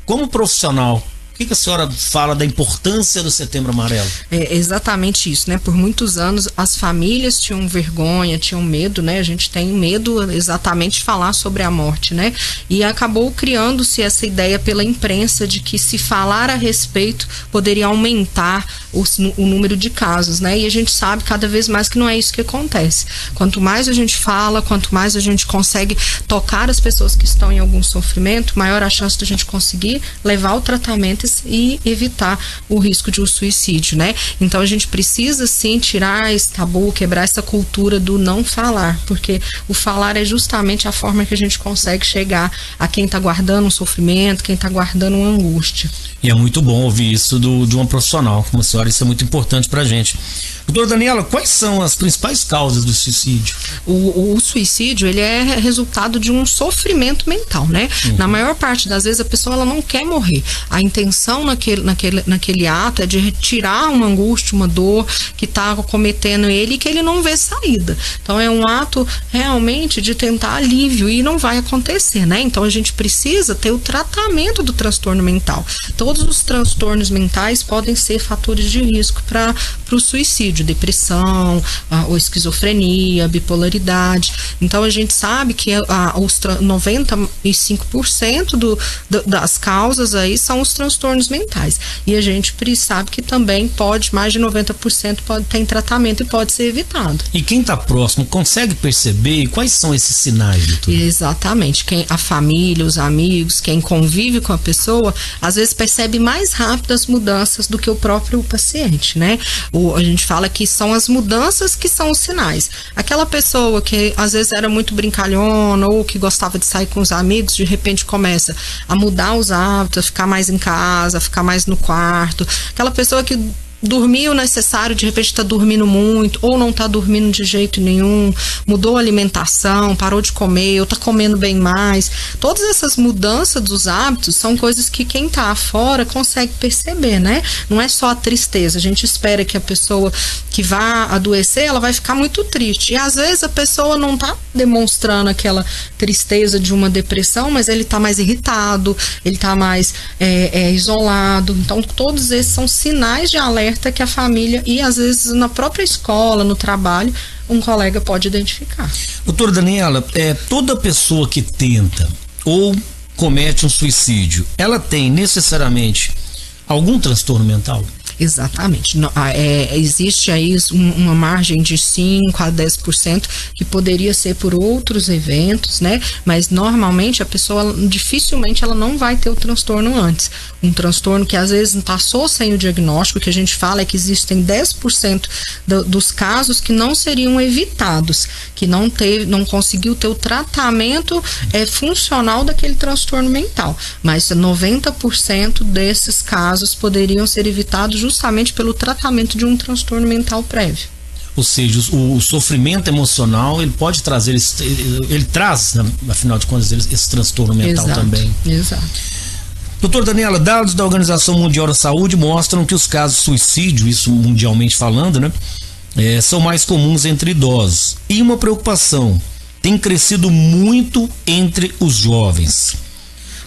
como profissional, o que a senhora fala da importância do Setembro Amarelo? É exatamente isso, né? Por muitos anos as famílias tinham vergonha, tinham medo, né? A gente tem medo exatamente de falar sobre a morte, né? E acabou criando-se essa ideia pela imprensa de que se falar a respeito poderia aumentar o número de casos, né? E a gente sabe cada vez mais que não é isso que acontece. Quanto mais a gente fala, quanto mais a gente consegue tocar as pessoas que estão em algum sofrimento, maior a chance de a gente conseguir levar o tratamento e evitar o risco de um suicídio, né? Então a gente precisa sim tirar esse tabu, quebrar essa cultura do não falar, porque o falar é justamente a forma que a gente consegue chegar a quem está guardando um sofrimento, quem está guardando uma angústia. E é muito bom ouvir isso de uma profissional como a senhora, isso é muito importante pra gente. Doutora Daniela, quais são as principais causas do suicídio? O suicídio, ele é resultado de um sofrimento mental, né? Na maior parte das vezes a pessoa ela não quer morrer. A intenção naquele ato é de retirar uma angústia, uma dor que está cometendo ele e que ele não vê saída. Então é um ato realmente de tentar alívio e não vai acontecer, né? Então a gente precisa ter o tratamento do transtorno mental. Todos os transtornos mentais podem ser fatores de risco para o suicídio. Depressão, ou esquizofrenia, bipolaridade. Então a gente sabe que os 95% das causas aí são os transtornos mentais. E a gente sabe que também mais de 90% tem tratamento e pode ser evitado. E quem está próximo consegue perceber quais são esses sinais, doutor? Exatamente. A família, os amigos, quem convive com a pessoa, às vezes percebe mais rápido as mudanças do que o próprio paciente, né? A gente fala que são as mudanças que são os sinais. Aquela pessoa que às vezes era muito brincalhona ou que gostava de sair com os amigos, de repente começa a mudar os hábitos, a ficar mais em casa, a ficar mais no quarto. Aquela pessoa que dormir o necessário, de repente está dormindo muito, ou não está dormindo de jeito nenhum, mudou a alimentação, parou de comer, ou está comendo bem mais. Todas essas mudanças dos hábitos são coisas que quem está fora consegue perceber, né? Não é só a tristeza. A gente espera que a pessoa que vá adoecer, ela vai ficar muito triste. E às vezes a pessoa não está demonstrando aquela tristeza de uma depressão, mas ele está mais irritado, ele está mais isolado. Então todos esses são sinais de alerta que a família e às vezes na própria escola, no trabalho, um colega pode identificar. Doutora Daniela, toda pessoa que tenta ou comete um suicídio, ela tem necessariamente algum transtorno mental? Exatamente. Existe aí uma margem de 5 a 10% que poderia ser por outros eventos, né? Mas normalmente a pessoa dificilmente ela não vai ter o transtorno antes. Um transtorno que às vezes passou sem o diagnóstico, que a gente fala é que existem 10% dos casos que não seriam evitados, que não conseguiu ter o tratamento funcional daquele transtorno mental. Mas 90% desses casos poderiam ser evitados justamente pelo tratamento de um transtorno mental prévio. Ou seja, o sofrimento emocional, ele pode trazer, ele traz, afinal de contas, esse transtorno mental. Exato, também. Exato. Doutor Daniela, dados da Organização Mundial da Saúde mostram que os casos de suicídio, isso mundialmente falando, né, são mais comuns entre idosos. E uma preocupação, tem crescido muito entre os jovens.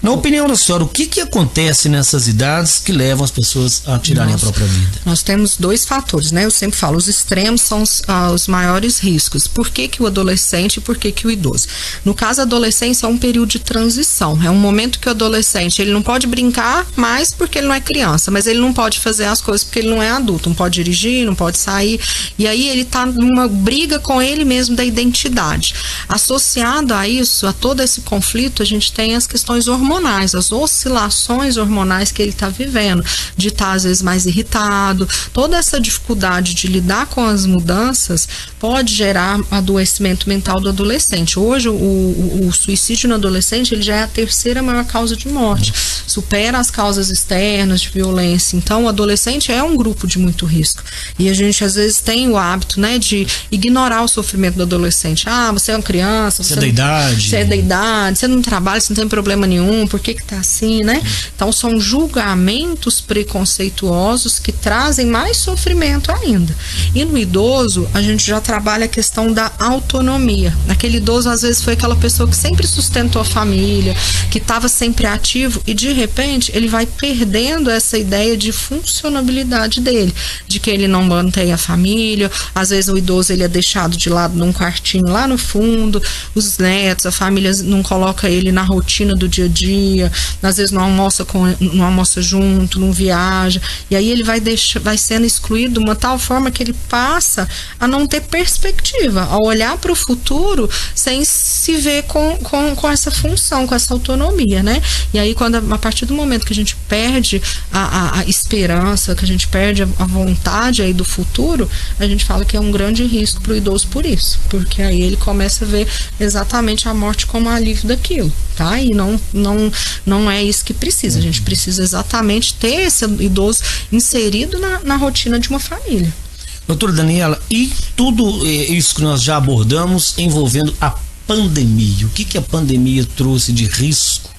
Na opinião da senhora, o que acontece nessas idades que levam as pessoas a tirarem a própria vida? Nós temos dois fatores, né? Eu sempre falo, os extremos são os maiores riscos. Por que o adolescente e por que o idoso? No caso, a adolescência é um período de transição. É um momento que o adolescente, ele não pode brincar mais porque ele não é criança, mas ele não pode fazer as coisas porque ele não é adulto. Não pode dirigir, não pode sair. E aí ele está numa briga com ele mesmo da identidade. Associado a isso, a todo esse conflito, a gente tem as questões hormonais, as oscilações hormonais que ele está vivendo, de estar às vezes mais irritado. Toda essa dificuldade de lidar com as mudanças pode gerar adoecimento mental do adolescente. Hoje o suicídio no adolescente ele já é a terceira maior causa de morte, supera as causas externas de violência. Então o adolescente é um grupo de muito risco e a gente às vezes tem o hábito, né, de ignorar o sofrimento do adolescente. Você é uma criança, você é da idade, você não trabalha, você não tem problema nenhum, comum, por que tá assim, né? Então são julgamentos preconceituosos que trazem mais sofrimento ainda. E no idoso, a gente já trabalha a questão da autonomia. Aquele idoso, às vezes, foi aquela pessoa que sempre sustentou a família, que estava sempre ativo, e de repente ele vai perdendo essa ideia de funcionabilidade dele, de que ele não mantém a família. Às vezes o idoso ele é deixado de lado num quartinho lá no fundo, os netos, a família não coloca ele na rotina do dia a dia, às vezes não almoça junto, não viaja, e aí ele vai sendo excluído de uma tal forma que ele passa a não ter perspectiva, a olhar para o futuro sem se ver com essa função, com essa autonomia, né? E aí a partir do momento que a gente perde a esperança, que a gente perde a vontade aí do futuro, a gente fala que é um grande risco para o idoso por isso, porque aí ele começa a ver exatamente a morte como alívio daquilo, tá? E não é isso que precisa. A gente precisa exatamente ter esse idoso inserido na rotina de uma família. Doutora Daniela, e tudo isso que nós já abordamos envolvendo a pandemia, o que a pandemia trouxe de risco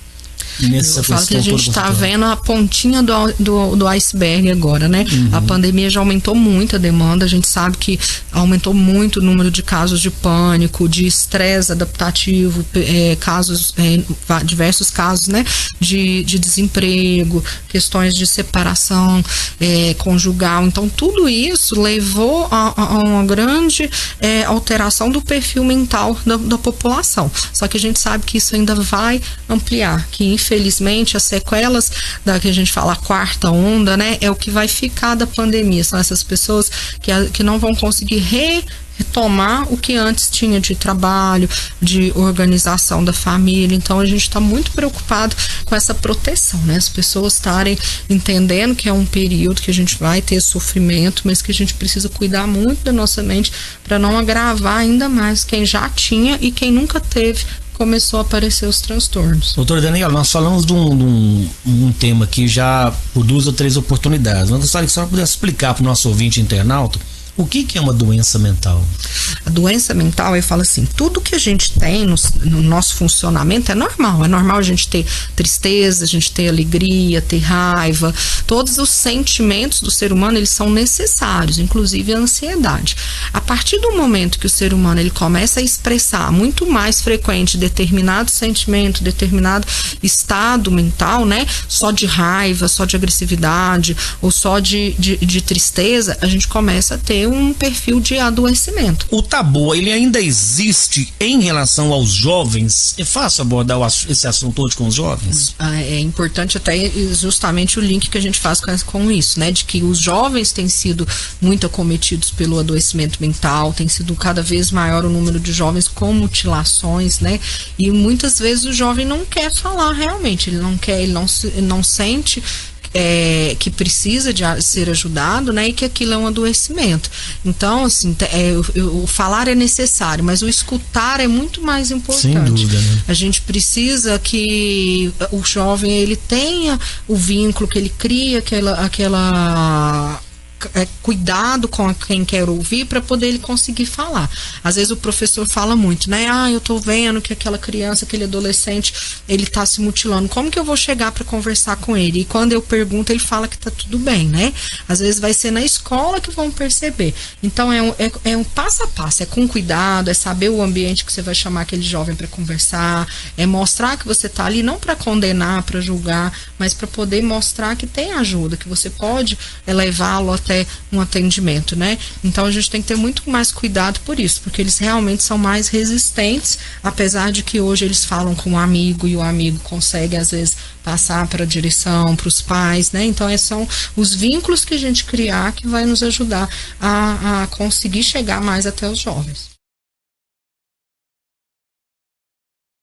nessa Eu falo questão? que a gente está vendo a pontinha do iceberg agora, né? A pandemia já aumentou muito a demanda, a gente sabe que aumentou muito o número de casos de pânico, de estresse adaptativo, diversos casos, né? De desemprego, questões de separação conjugal. Então, tudo isso levou a uma grande alteração do perfil mental da população. Só que a gente sabe que isso ainda vai ampliar, que infelizmente as sequelas da que a gente fala a quarta onda, né, é o que vai ficar da pandemia. São essas pessoas que não vão conseguir retomar o que antes tinha de trabalho, de organização da família. Então a gente está muito preocupado com essa proteção, né? As pessoas estarem entendendo que é um período que a gente vai ter sofrimento, mas que a gente precisa cuidar muito da nossa mente para não agravar ainda mais quem já tinha e quem nunca teve. Começou a aparecer os transtornos. Doutora Daniela, nós falamos de um tema que já por 2 ou 3 oportunidades. Eu gostaria que a senhora pudesse explicar para o nosso ouvinte internauta o que é uma doença mental. A doença mental, eu falo assim, tudo que a gente tem no nosso funcionamento é normal a gente ter tristeza, a gente ter alegria, ter raiva, todos os sentimentos do ser humano, eles são necessários, inclusive a ansiedade. A partir do momento que o ser humano ele começa a expressar muito mais frequente determinado sentimento, determinado estado mental, né, só de raiva, só de agressividade ou só de tristeza, a gente começa a ter um perfil de adoecimento. O tabu, ele ainda existe em relação aos jovens? É fácil abordar esse assunto hoje com os jovens? É importante até justamente o link que a gente faz com isso, né? De que os jovens têm sido muito acometidos pelo adoecimento mental, tem sido cada vez maior o número de jovens com mutilações, né? E muitas vezes o jovem não quer falar realmente, ele não sente que precisa de ser ajudado, né, e que aquilo é um adoecimento. Então, assim, o falar é necessário, mas o escutar é muito mais importante. Sem dúvida, né? A gente precisa que o jovem ele tenha o vínculo, que ele cria aquela cuidado com quem quer ouvir para poder ele conseguir falar. Às vezes o professor fala muito, né? Eu tô vendo que aquela criança, aquele adolescente, ele tá se mutilando. Como que eu vou chegar para conversar com ele? E quando eu pergunto, ele fala que tá tudo bem, né? Às vezes vai ser na escola que vão perceber. Então é um passo a passo, é com cuidado, é saber o ambiente que você vai chamar aquele jovem para conversar, é mostrar que você tá ali não para condenar, para julgar, mas para poder mostrar que tem ajuda, que você pode levá-lo até um atendimento, né? Então a gente tem que ter muito mais cuidado por isso, porque eles realmente são mais resistentes, apesar de que hoje eles falam com um amigo e o amigo consegue às vezes passar para a direção, para os pais, né? Então são os vínculos que a gente criar que vai nos ajudar a conseguir chegar mais até os jovens.